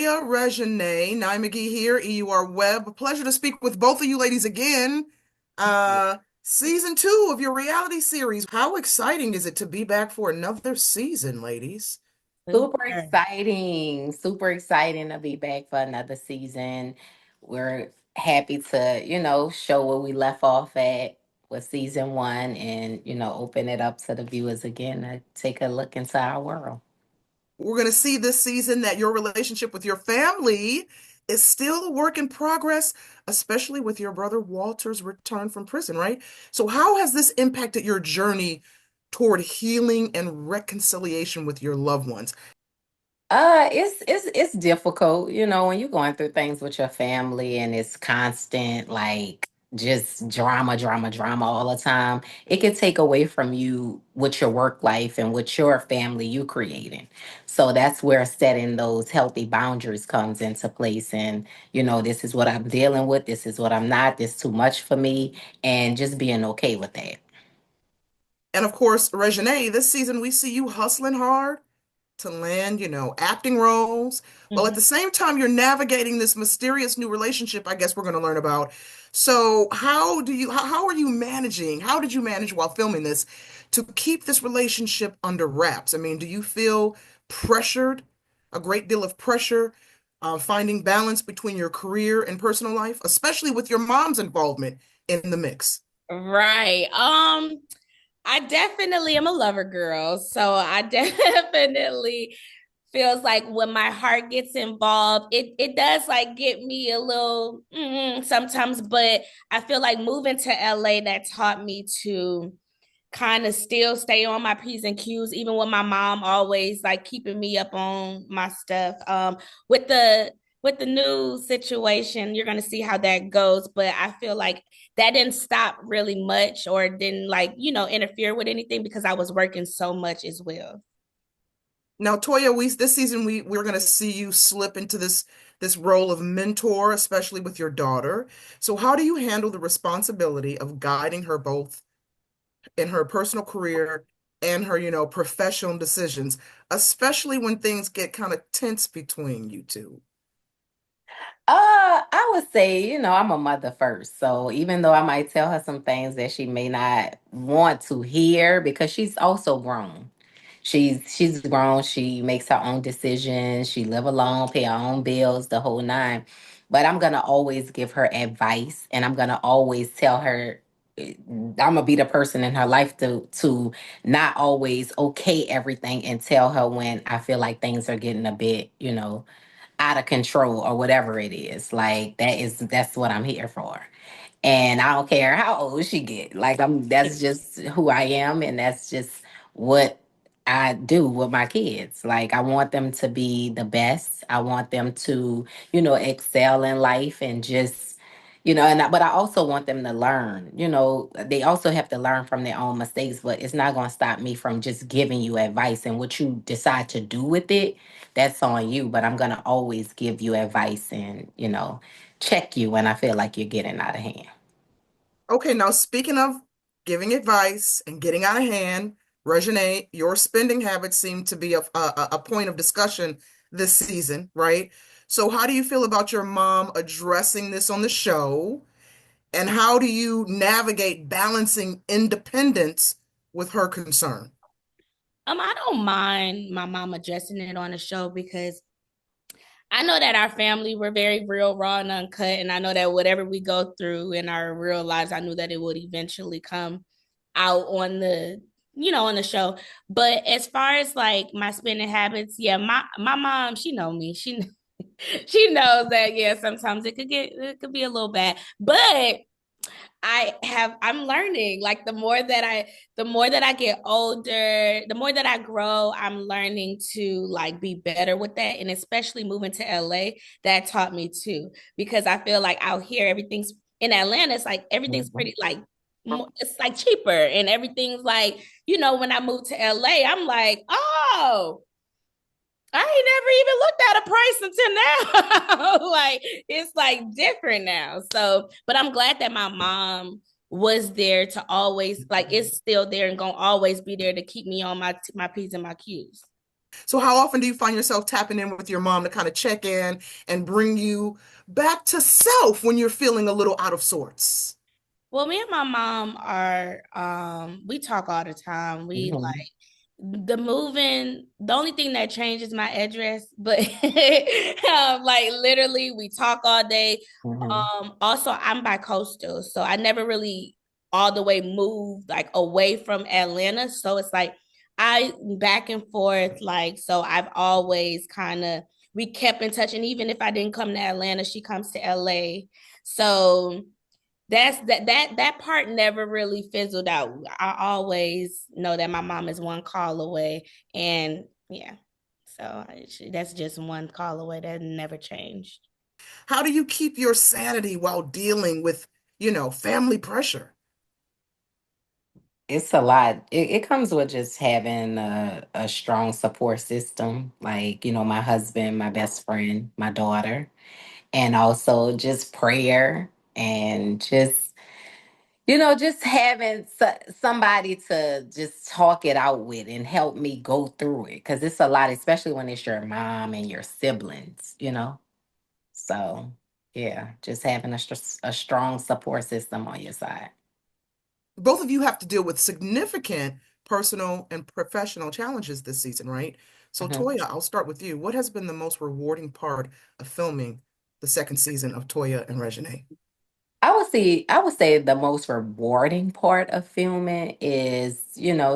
Toya Reginae, Nye McGee here, EUR Web. Pleasure to speak with both of you ladies again. Season 2 of your reality series. How exciting is it to be back for another season, ladies? Super Super. exciting. Super exciting to be back for another season. We're happy to, show where we left off at with season one and, open it up to the viewers again to take a look into our world. We're going to see this season that your relationship with your family is still a work in progress, especially with your brother Walter's return from prison, right? So, how has this impacted your journey toward healing and reconciliation with your loved ones? It's difficult, when you're going through things with your family and it's constant, like just drama, drama, drama all the time. It can take away from you with your work life and with your family you creating. So that's where setting those healthy boundaries comes into place. And, this is what I'm dealing with, this is what I'm not, this is too much for me, and just being okay with that. And of course, Regine, this season we see you hustling hard to land, acting roles, while at Mhm. the same time you're navigating this mysterious new relationship I guess we're going to learn about. So, how are you managing? How did you manage while filming this to keep this relationship under wraps? I mean, do you feel pressured, a great deal of pressure, finding balance between your career and personal life, especially with your mom's involvement in the mix? Right. I definitely am a lover girl. So I definitely feels like when my heart gets involved, it does like get me a little sometimes, but I feel like moving to LA that taught me to kind of still stay on my P's and Q's, even with my mom always like keeping me up on my stuff. With the new situation, you're gonna see how that goes. But I feel like that didn't stop really much or didn't like, interfere with anything because I was working so much as well. Now, Toya, we this season we're going to see you slip into this role of mentor, especially with your daughter. So, how do you handle the responsibility of guiding her both in her personal career and her, professional decisions, especially when things get kind of tense between you two? I would say, I'm a mother first. So even though I might tell her some things that she may not want to hear because she's also grown. She's grown, she makes her own decisions, she live alone, pay her own bills, the whole nine. But I'm gonna always give her advice and I'm gonna always tell her I'm gonna be the person in her life to not always okay everything and tell her when I feel like things are getting a bit, out of control or whatever it is. Like that's what I'm here for. And I don't care how old she get. Like that's just who I am and that's just what I do with my kids. Like I want them to be the best. I want them to, excel in life and just but I also want them to learn. They also have to learn from their own mistakes, but it's not going to stop me from just giving you advice and what you decide to do with it, that's on you, but I'm going to always give you advice and, check you when I feel like you're getting out of hand. Okay, now speaking of giving advice and getting out of hand, Regine, your spending habits seem to be a point of discussion this season, right? So, how do you feel about your mom addressing this on the show? And how do you navigate balancing independence with her concern? I don't mind my mom addressing it on the show because I know that our family were very real, raw, and uncut. And I know that whatever we go through in our real lives, I knew that it would eventually come out on on the show. But as far as like my spending habits, yeah, my mom, she know me. She knows that yeah, sometimes it could be a little bad. But I'm learning like the more that I get older, the more that I grow, I'm learning to like be better with that, and especially moving to LA, that taught me too, because I feel like out here everything's in Atlanta, it's like everything's pretty like it's like cheaper and everything's like, when I moved to LA, I'm like, oh, I ain't never even looked at a price until now. Like it's like different now. So, but I'm glad that my mom was there to always like it's still there and gonna always be there to keep me on my P's and my Q's. So how often do you find yourself tapping in with your mom to kind of check in and bring you back to self when you're feeling a little out of sorts? Well, me and my mom are we talk all the time. We Hmm. the moving, the only thing that changes my address, but like literally we talk all day. Hmm. Also I'm bi-coastal, so I never really all the way moved like away from Atlanta. So it's like I back and forth, like so I've always kind of we kept in touch. And even if I didn't come to Atlanta, she comes to LA. So that part never really fizzled out. I always know that my mom is one call away, and yeah, so that's just one call away. That never changed. How do you keep your sanity while dealing with, family pressure? It's a lot. It comes with just having a strong support system, like, my husband, my best friend, my daughter, and also just prayer and just having somebody to just talk it out with and help me go through it. Because it's a lot, especially when it's your mom and your siblings. So, yeah, just having a strong support system on your side. Both of you have to deal with significant personal and professional challenges this season, right? So, Mhm. Toya, I'll start with you. What has been the most rewarding part of filming the second season of Toya and Reginae? I would say the most rewarding part of filming is,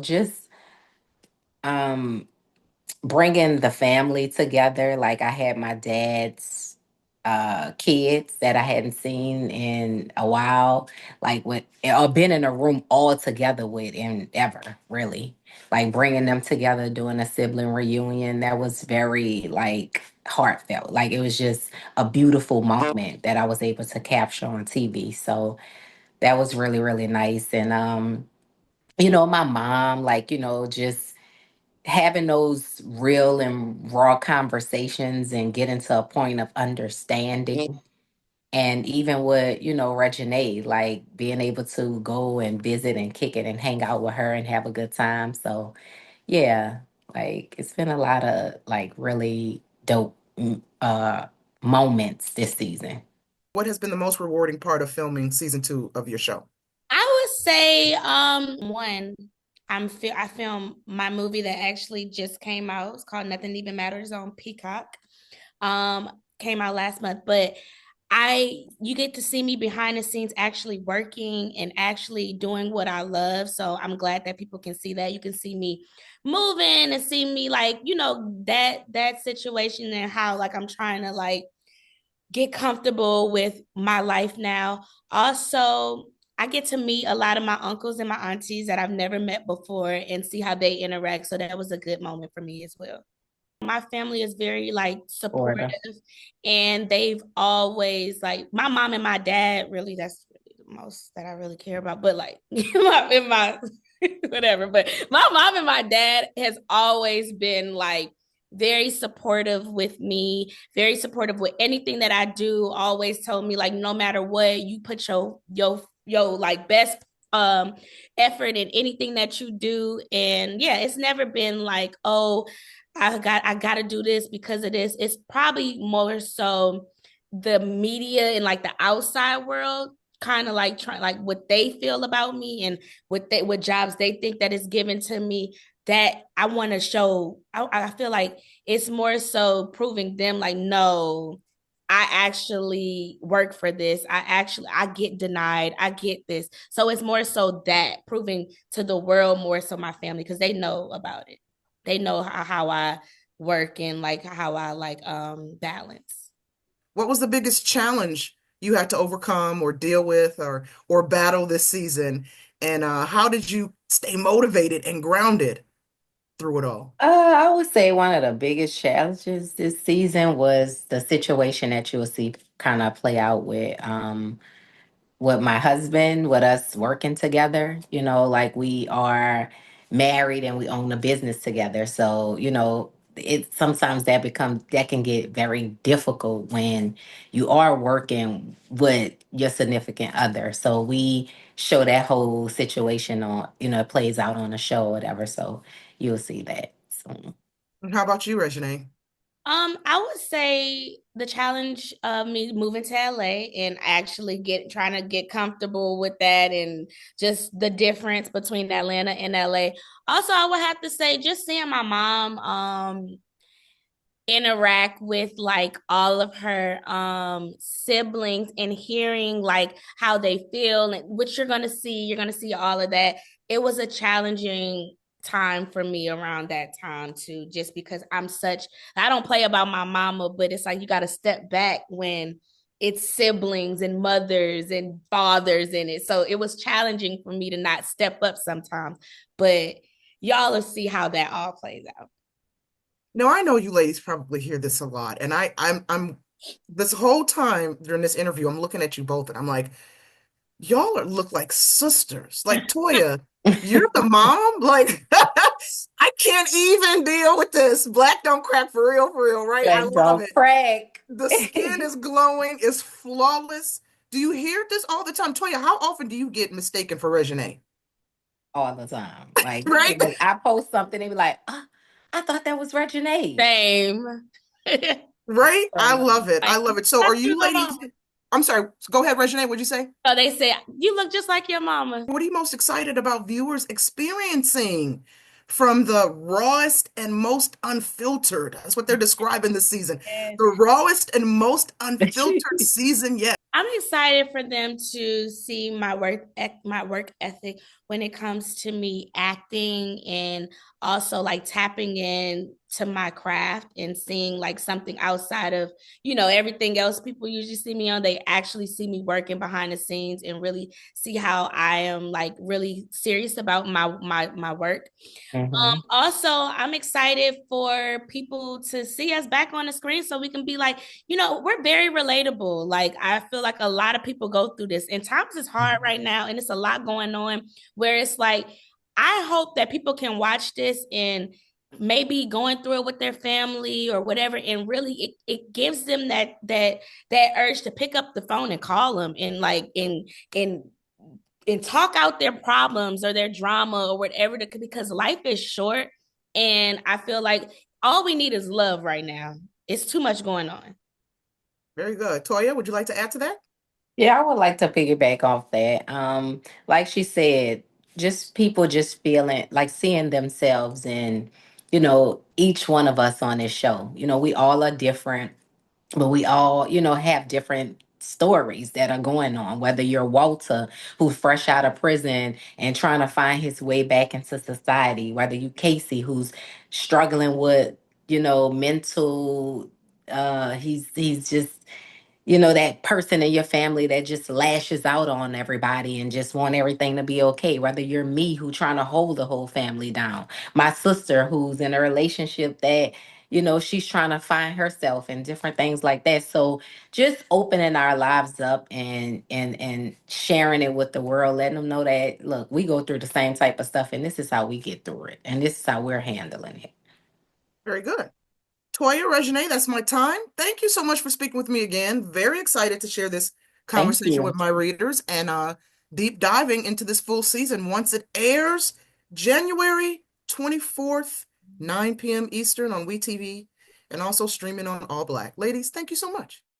just um bringing the family together. Like I had my dad's kids that I hadn't seen in a while, like with or been in a room all together with in ever, really. Like bringing them together, doing a sibling reunion, that was very like heartfelt. Like it was just a beautiful moment that I was able to capture on TV. So that was really, really nice. And my mom, like, just having those real and raw conversations and getting to a point of understanding. And even with, Reginae, like being able to go and visit and kick it and hang out with her and have a good time. So, yeah, like it's been a lot of like really dope moments this season. What has been the most rewarding part of filming season two of your show? I would say one. I filmed my movie that actually just came out. It's called Nothing Even Matters on Peacock. Um, Came out last month, but I you get to see me behind the scenes actually working and actually doing what I love. So I'm glad that people can see that. You can see me moving and see me like, that situation and how like I'm trying to like get comfortable with my life now. Also, I get to meet a lot of my uncles and my aunties that I've never met before and see how they interact. So that was a good moment for me as well. My family is very like supportive, Florida. and they've always like my mom and my dad really that's really the most that I really care about. But like in my whatever. But my mom and my dad has always been like very supportive with me, very supportive with anything that I do. Always told me like no matter what, you put your like best um effort in anything that you do. And yeah, it's never been like, oh, I got to do this because of this. It's probably more so the media and like the outside world kind of like trying like what they feel about me and what jobs they think that is given to me that I want to show. I feel like it's more so proving them like no, I actually work for this. I get denied. I get this. So it's more so that proving to the world more so my family because they know about it. They know how I work and like how I like balance. What was the biggest challenge you had to overcome or deal with or battle this season? And how did you stay motivated and grounded through it all? I would say one of the biggest challenges this season was the situation that you'll see kind of play out with my husband, with us working together. Like we are married and we own a business together. So, it sometimes that can get very difficult when you are working with your significant other. So we show that whole situation on, it plays out on the show or whatever. So you'll see that soon. And how about you, Reginae? I would say the challenge of me moving to LA and actually get trying to get comfortable with that and just the difference between Atlanta and LA. Also, I would have to say just seeing my mom interact with like all of her siblings and hearing like how they feel and which you're going to see all of that. It was a challenging time for me around that time too, just because I don't play about my mama, but it's like you got to step back when it's siblings and mothers and fathers in it. So it was challenging for me to not step up sometimes, but y'all will see how that all plays out. Now, I know you ladies probably hear this a lot, and I'm this whole time during this interview, I'm looking at you both, and I'm like, look like sisters. Like Toya, you're the mom. Like I can't even deal with this. Black don't crack for real, right? I Like, love don't it. crack. The skin is glowing, is flawless. Do you hear this all the time? Toya, how often do you get mistaken for Reginae? All the time. Like, Right? like I post something, they be like, oh, I thought that was Reginae. Same. Right? I So, love it. I Like, love it. So are that's you your ladies? mama. I'm sorry. Go ahead, Reginae. What'd you say? So they say, you look just like your mama. What are you most excited about viewers experiencing from the rawest and most unfiltered? That's what they're describing this season. Yes. The rawest and most unfiltered season yet. I'm excited for them to see my work ethic when it comes to me acting and also like tapping in to my craft and seeing like something outside of everything else people usually see me on. They actually see me working behind the scenes and really see how I am like really serious about my work. mhm. Also, I'm excited for people to see us back on the screen so we can be like, we're very relatable. Like, I feel like a lot of people go through this, and times is hard right now, and it's a lot going on where it's like, I hope that people can watch this and maybe going through it with their family or whatever and really it gives them that urge to pick up the phone and call them and like and talk out their problems or their drama or whatever because life is short and I feel like all we need is love right now. It's too much going on. Very good. Toya, would you like to add to that? Yeah, I would like to piggyback off that. Like she said, just people just feeling like seeing themselves in, each one of us on this show. We all are different, but we all, have different stories that are going on. Whether you're Walter, who's fresh out of prison and trying to find his way back into society, whether you Casey, who's struggling with, mental, he's just that person in your family that just lashes out on everybody and just want everything to be okay. Whether you're me who trying to hold the whole family down, my sister who's in a relationship that she's trying to find herself and different things like that. So just opening our lives up and sharing it with the world, letting them know that look, we go through the same type of stuff and this is how we get through it and this is how we're handling it. Very good. Toya, Reginae, that's my time. Thank you so much for speaking with me again. Very excited to share this Thank conversation you. with my readers and deep diving into this full season once it airs January 24th, 9 p.m. Eastern on WeTV and also streaming on All Black. Ladies, thank you so much.